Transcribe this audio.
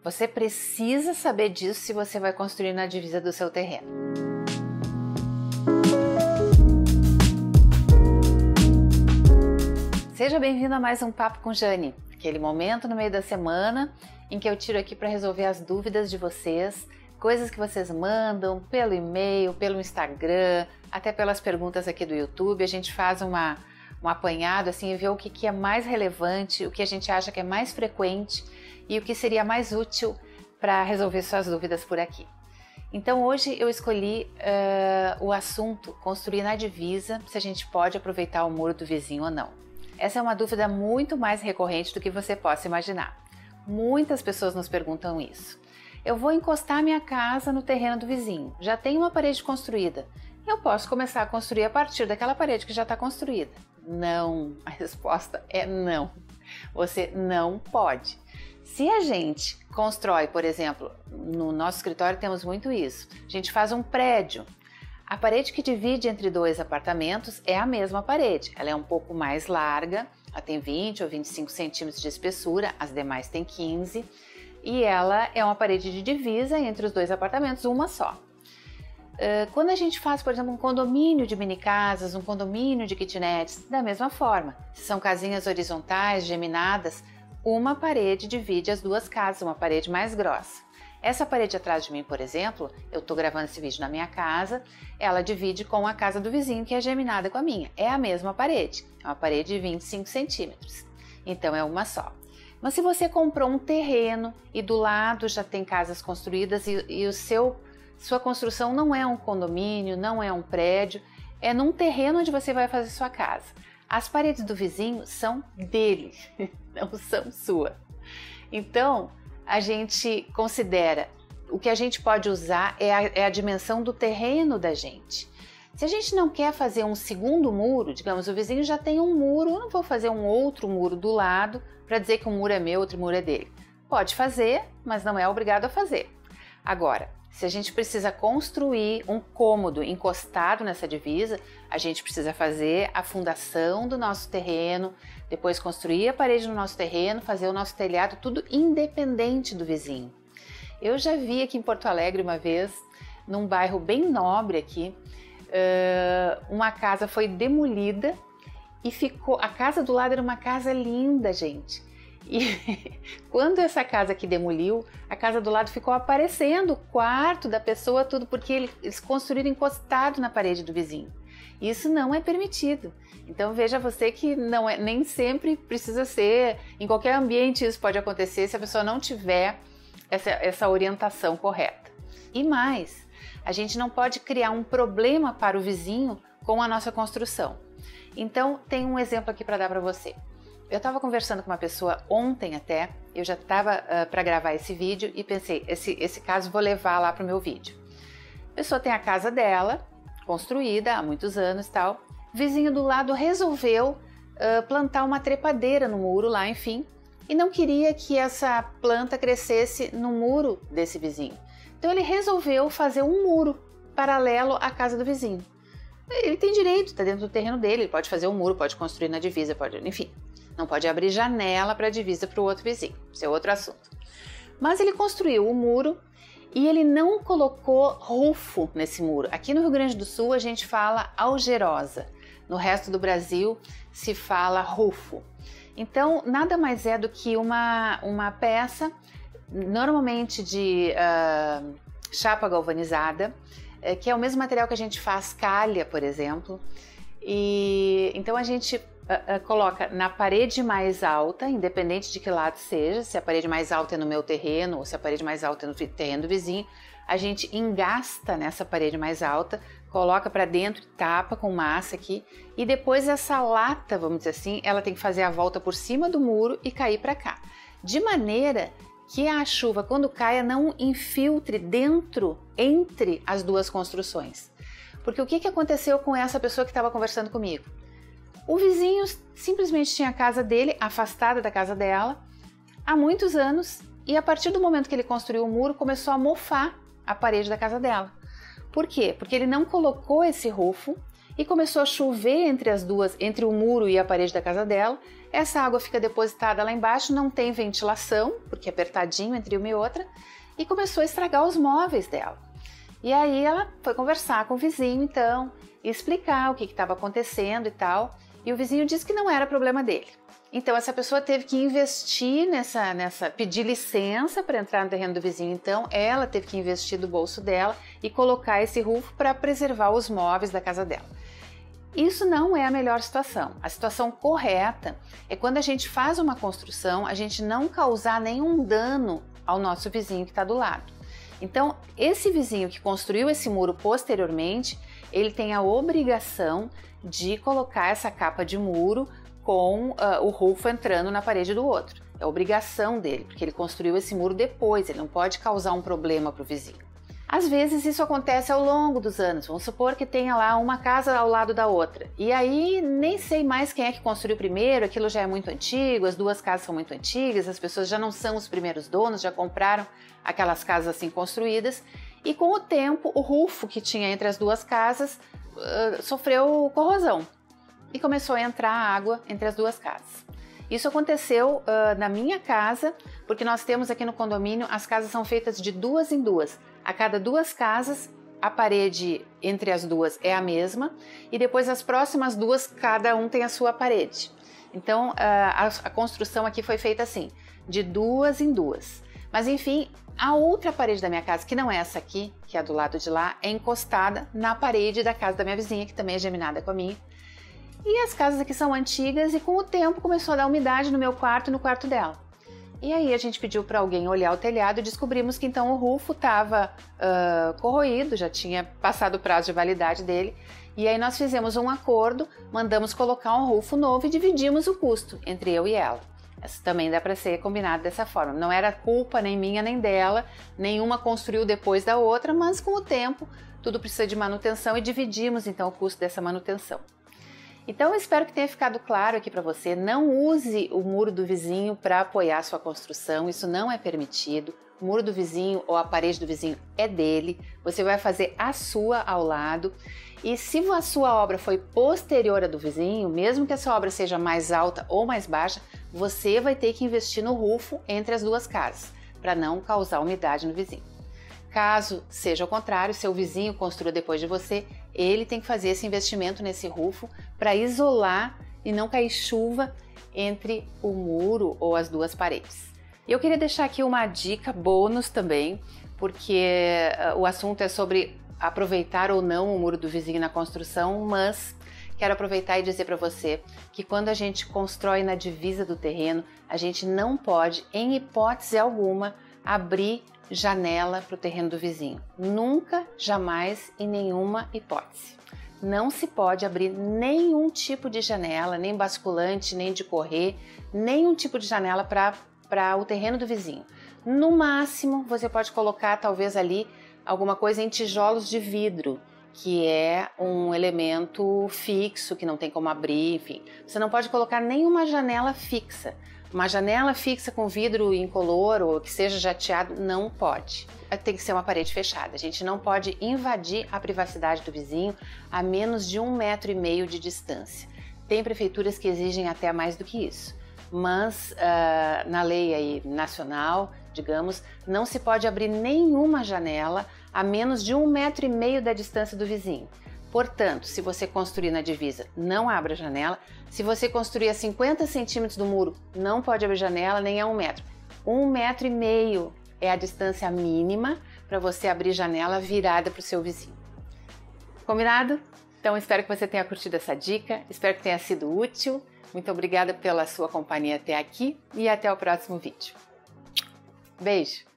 Você precisa saber disso se você vai construir na divisa do seu terreno. Seja bem-vindo a mais um Papo com Jane, aquele momento no meio da semana em que eu tiro aqui para resolver as dúvidas de vocês, coisas que vocês mandam pelo e-mail, pelo Instagram, até pelas perguntas aqui do YouTube. A gente faz um apanhado assim e vê o que é mais relevante, o que a gente acha que é mais frequente e o que seria mais útil para resolver suas dúvidas por aqui. Então hoje eu escolhi o assunto construir na divisa, se a gente pode aproveitar o muro do vizinho ou não. Essa é uma dúvida muito mais recorrente do que você possa imaginar. Muitas pessoas nos perguntam isso. Eu vou encostar minha casa no terreno do vizinho, já tem uma parede construída. Eu posso começar a construir a partir daquela parede que já está construída? Não, a resposta é não. Você não pode. Se a gente constrói, por exemplo, no nosso escritório temos muito isso, a gente faz um prédio, a parede que divide entre dois apartamentos é a mesma parede, ela é um pouco mais larga, ela tem 20 ou 25 centímetros de espessura, as demais têm 15, e ela é uma parede de divisa entre os dois apartamentos, uma só. Quando a gente faz, por exemplo, um condomínio de mini casas, um condomínio de kitnets, da mesma forma, se são casinhas horizontais, geminadas, uma parede divide as duas casas, uma parede mais grossa. Essa parede atrás de mim, por exemplo, eu estou gravando esse vídeo na minha casa, ela divide com a casa do vizinho que é geminada com a minha. É a mesma parede, é uma parede de 25 centímetros, então é uma só. Mas se você comprou um terreno e do lado já tem casas construídas e sua construção não é um condomínio, não é um prédio, é num terreno onde você vai fazer sua casa. As paredes do vizinho são dele, não são sua. Então, a gente considera, o que a gente pode usar é a dimensão do terreno da gente. Se a gente não quer fazer um segundo muro, digamos, o vizinho já tem um muro, eu não vou fazer um outro muro do lado para dizer que um muro é meu, outro muro é dele. Pode fazer, mas não é obrigado a fazer. Agora, se a gente precisa construir um cômodo encostado nessa divisa, a gente precisa fazer a fundação do nosso terreno, depois construir a parede do nosso terreno, fazer o nosso telhado, tudo independente do vizinho. Eu já vi aqui em Porto Alegre uma vez, num bairro bem nobre aqui, uma casa foi demolida e a casa do lado era uma casa linda, gente. E quando essa casa aqui demoliu, a casa do lado ficou aparecendo, o quarto da pessoa, tudo, porque eles construíram encostado na parede do vizinho. Isso não é permitido. Então veja você que nem sempre precisa ser, em qualquer ambiente isso pode acontecer se a pessoa não tiver essa orientação correta. E mais, a gente não pode criar um problema para o vizinho com a nossa construção. Então tem um exemplo aqui para dar para você. Eu estava conversando com uma pessoa ontem até, eu já estava para gravar esse vídeo e pensei, esse caso vou levar lá para o meu vídeo. A pessoa tem a casa dela, construída há muitos anos e tal, o vizinho do lado resolveu plantar uma trepadeira no muro lá, enfim, e não queria que essa planta crescesse no muro desse vizinho. Então ele resolveu fazer um muro paralelo à casa do vizinho. Ele tem direito, está dentro do terreno dele, ele pode fazer um muro, pode construir na divisa, enfim. Não pode abrir janela para a divisa para o outro vizinho, isso é outro assunto. Mas ele construiu o muro e ele não colocou rufo nesse muro. Aqui no Rio Grande do Sul a gente fala algerosa, no resto do Brasil se fala rufo. Então nada mais é do que uma peça, normalmente de chapa galvanizada, que é o mesmo material que a gente faz calha, por exemplo. E então a gente coloca na parede mais alta, independente de que lado seja, se a parede mais alta é no meu terreno ou se a parede mais alta é no terreno do vizinho, a gente engasta nessa parede mais alta, coloca para dentro, tapa com massa aqui e depois essa lata, vamos dizer assim, ela tem que fazer a volta por cima do muro e cair para cá, de maneira que a chuva, quando caia, não infiltre entre as duas construções. Porque o que aconteceu com essa pessoa que estava conversando comigo? O vizinho simplesmente tinha a casa dele, afastada da casa dela, há muitos anos, e a partir do momento que ele construiu o muro, começou a mofar a parede da casa dela. Por quê? Porque ele não colocou esse rufo e começou a chover entre o muro e a parede da casa dela. Essa água fica depositada lá embaixo, não tem ventilação, porque é apertadinho entre uma e outra, e começou a estragar os móveis dela. E aí ela foi conversar com o vizinho, então, e explicar o que estava acontecendo e tal, e o vizinho disse que não era problema dele. Então essa pessoa teve que investir pedir licença para entrar no terreno do vizinho, então ela teve que investir do bolso dela e colocar esse roof para preservar os móveis da casa dela. Isso não é a melhor situação. A situação correta é quando a gente faz uma construção, a gente não causar nenhum dano ao nosso vizinho que está do lado. Então, esse vizinho que construiu esse muro posteriormente, ele tem a obrigação de colocar essa capa de muro com o roof entrando na parede do outro. É obrigação dele, porque ele construiu esse muro depois, ele não pode causar um problema para o vizinho. Às vezes isso acontece ao longo dos anos, vamos supor que tenha lá uma casa ao lado da outra, e aí nem sei mais quem é que construiu primeiro, aquilo já é muito antigo, as duas casas são muito antigas, as pessoas já não são os primeiros donos, já compraram aquelas casas assim construídas, e com o tempo o roof que tinha entre as duas casas sofreu corrosão e começou a entrar água entre as duas casas. Isso aconteceu na minha casa, porque nós temos aqui no condomínio, as casas são feitas de duas em duas. A cada duas casas, a parede entre as duas é a mesma e depois as próximas duas, cada um tem a sua parede. Então, a construção aqui foi feita assim, de duas em duas. Mas enfim, a outra parede da minha casa, que não é essa aqui, que é do lado de lá, é encostada na parede da casa da minha vizinha, que também é geminada com a minha. E as casas aqui são antigas e com o tempo começou a dar umidade no meu quarto e no quarto dela. E aí a gente pediu para alguém olhar o telhado e descobrimos que então o rufo estava corroído, já tinha passado o prazo de validade dele. E aí nós fizemos um acordo, mandamos colocar um rufo novo e dividimos o custo entre eu e ela. Isso também dá para ser combinado dessa forma. Não era culpa nem minha nem dela, nenhuma construiu depois da outra, mas com o tempo tudo precisa de manutenção e dividimos então o custo dessa manutenção. Então eu espero que tenha ficado claro aqui para você, não use o muro do vizinho para apoiar a sua construção, isso não é permitido. O muro do vizinho ou a parede do vizinho é dele, você vai fazer a sua ao lado. E se a sua obra foi posterior à do vizinho, mesmo que essa obra seja mais alta ou mais baixa, você vai ter que investir no rufo entre as duas casas, para não causar umidade no vizinho. Caso seja o contrário, seu vizinho construiu depois de você, ele tem que fazer esse investimento nesse rufo para isolar e não cair chuva entre o muro ou as duas paredes. E eu queria deixar aqui uma dica bônus também, porque o assunto é sobre aproveitar ou não o muro do vizinho na construção, mas quero aproveitar e dizer para você que quando a gente constrói na divisa do terreno, a gente não pode, em hipótese alguma, abrir janela para o terreno do vizinho. Nunca, jamais, em nenhuma hipótese. Não se pode abrir nenhum tipo de janela, nem basculante, nem de correr, nenhum tipo de janela para o terreno do vizinho. No máximo, você pode colocar talvez ali alguma coisa em tijolos de vidro, que é um elemento fixo, que não tem como abrir, enfim. Você não pode colocar nenhuma janela fixa. Uma janela fixa com vidro incolor ou que seja jateado, não pode. Tem que ser uma parede fechada. A gente não pode invadir a privacidade do vizinho a menos de 1,5 metro de distância. Tem prefeituras que exigem até mais do que isso. Mas na lei aí nacional, digamos, não se pode abrir nenhuma janela a menos de 1,5 metro da distância do vizinho. Portanto, se você construir na divisa, não abra a janela. Se você construir a 50 centímetros do muro, não pode abrir janela nem a 1 metro. 1,5 metro é a distância mínima para você abrir janela virada para o seu vizinho. Combinado? Então espero que você tenha curtido essa dica, espero que tenha sido útil. Muito obrigada pela sua companhia até aqui e até o próximo vídeo. Beijo!